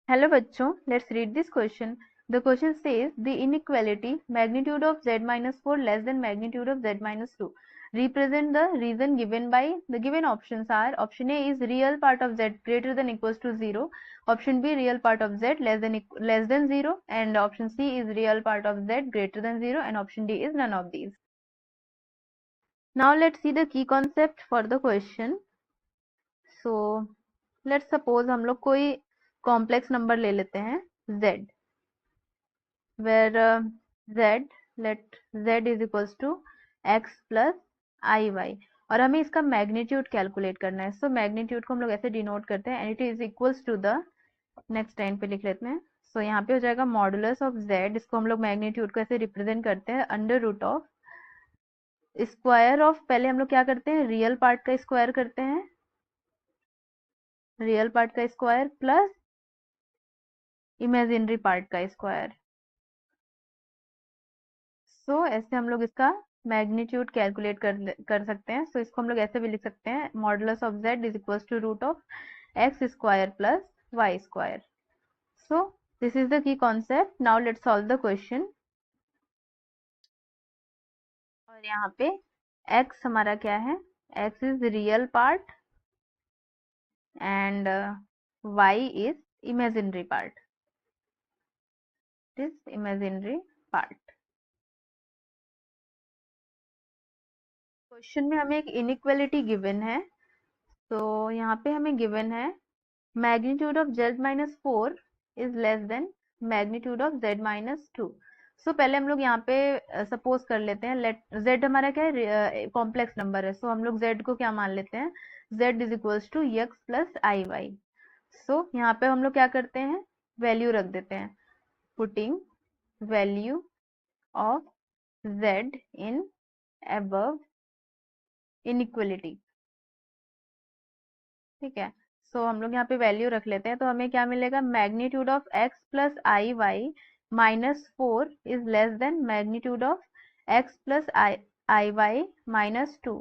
Hello बच्चों, let's read this question. The question says the inequality magnitude of z minus 4 less than magnitude of z minus 2. Represent the reason given by the given options are option A is real part of z greater than equals to 0, option B real part of z less than 0, and option C is real part of z greater than 0, and option D is none of these. Now let's see the key concept for the question. So let's suppose हम लोग कोई complex number ले लेते हैं z, where let z is equals to x plus iy, और हमें इसका magnitude calculate करना है. सो मैग्नीट्यूड को हम लोग ऐसे डिनोट करते हैं, and it is equals to the, next line पे लिख लेते हैं. सो यहाँ पे हो जाएगा मॉडुलस ऑफ z, इसको हम लोग मैग्नीट्यूड को ऐसे रिप्रेजेंट करते हैं under root of square of, पहले हम लोग क्या करते हैं, रियल पार्ट का स्क्वायर करते हैं, रियल पार्ट का स्क्वायर प्लस इमेजिनरी पार्ट का स्क्वायर. सो ऐसे हम लोग इसका मैग्नीट्यूड कैलकुलेट कर सकते हैं. सो इसको हम लोग ऐसे भी लिख सकते हैं, modulus of z is equals to root of x square plus y square. So this is the key concept. Now let's solve the question. और यहाँ पे x हमारा क्या है, x is real part and y is imaginary part, this imaginary part. Question में हमें एक inequality given है. तो यहाँ पे हमें गिवन है magnitude of z minus 4 is less than magnitude of z minus 2. सो पहले हम लोग यहाँ पे सपोज कर लेते हैं, लेट z हमारा क्या है, कॉम्प्लेक्स नंबर है. सो हम लोग z को क्या मान लेते हैं, z is equals to x plus i y. So यहाँ पे हम लोग क्या करते हैं, वैल्यू रख देते हैं, putting value of z in above inequality. ठीक है. सो हम लोग यहाँ पे वैल्यू रख लेते हैं, तो हमें क्या मिलेगा, magnitude of x plus i y minus 4 is less than magnitude of x plus i y minus 2.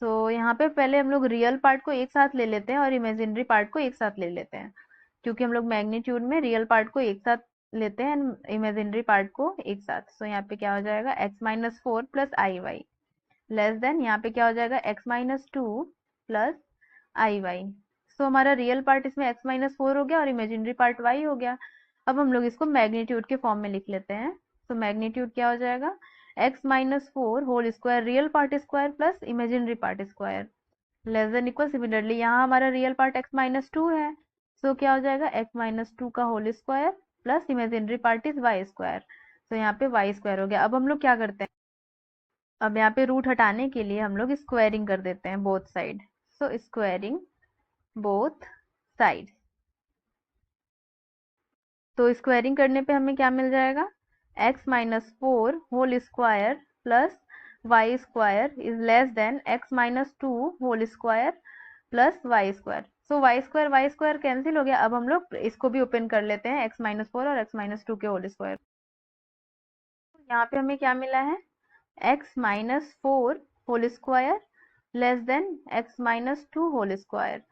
So यहाँ पे पहले हम लोग रियल पार्ट को एक साथ ले लेते हैं और इमेजिनरी पार्ट को एक साथ ले लेते हैं, क्योंकि हम लोग मैग्नीट्यूड में रियल पार्ट को एक साथ लेते हैं, इमेजिनरी पार्ट को एक साथ. सो यहाँ पे क्या हो जाएगा, x minus 4 plus i Y less than, यहाँ पे क्या हो जाएगा, x minus 2 plus i y. सो हमारा रियल पार्ट इसमें x माइनस 4 हो गया और इमेजिनरी पार्ट y हो गया. अब हम लोग इसको मैग्नीट्यूड के फॉर्म में लिख लेते हैं. तो मैग्नीट्यूड क्या हो जाएगा, x minus 4 whole square real part square plus imaginary part square less than equal. Similarly यहाँ हमारा रियल पार्ट x माइनस 2 है. सो क्या हो जाएगा, x माइनस 2 का whole square plus imaginary part is y square. तो यहाँ पे y स्क्वायर हो गया. अब हम लोग क्या करते हैं, अब यहाँ पे रूट हटाने के लिए हम लोग स्क्वायरिंग कर देते हैं both side. So squaring both side. तो स्क्वायरिंग करने पे हमें क्या मिल जाएगा, x minus 4 whole square plus y square is less than x minus 2 whole square plus y square. So y square cancel हो गया. अब हम लोग इसको भी ओपन कर लेते हैं, x माइनस 4 और x माइनस 2 के होल स्क्वायर. यहाँ पे हमें क्या मिला है, x minus 4 whole square less than x minus 2 whole square.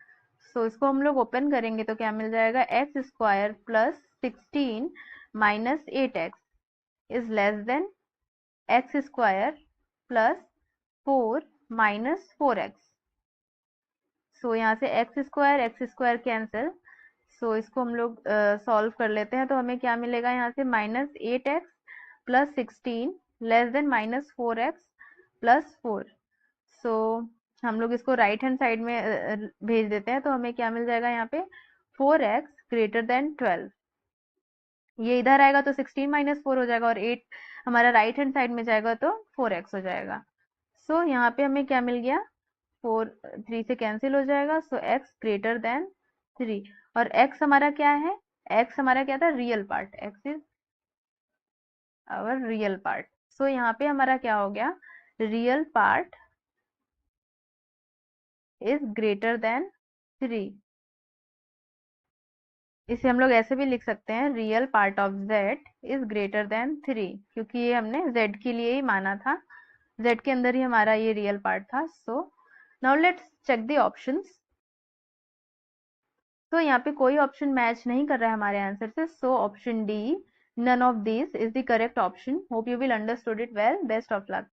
So इसको हम लोग ओपन करेंगे तो क्या मिल जाएगा, x square plus 16 minus 8x is less than x square plus 4 minus 4x. So यहाँ से एक्स स्क्वायर कैंसिल. सो इसको हम लोग सॉल्व कर लेते हैं, तो हमें क्या मिलेगा, यहाँ से minus 8x plus 16 less than minus 4x plus 4. सो हम लोग इसको राइट हैंड साइड में भेज देते हैं, तो हमें क्या मिल जाएगा, यहाँ पे 4x ग्रेटर देन 12. ये इधर आएगा तो 16 माइनस 4 हो जाएगा, और 8 हमारा राइट हैंड साइड में जाएगा तो 4x हो जाएगा. सो यहाँ पे हमें क्या मिल गया, 4 3 से कैंसिल हो जाएगा. सो x ग्रेटर देन 3. और x हमारा क्या है, x हमारा क्या था, real part, x is our real part. So यहाँ पे हमारा क्या हो गया, real part is greater than 3. इसे हम लोग ऐसे भी लिख सकते हैं, real part of z is greater than 3, क्योंकि ये हमने z के लिए ही माना था, z के अंदर ही हमारा ये रियल पार्ट था. So now let's check the options. तो यहाँ पे कोई ऑप्शन मैच नहीं कर रहा है हमारे आंसर से, so option D, none of this is the correct option. Hope you will understood it well. Best of luck.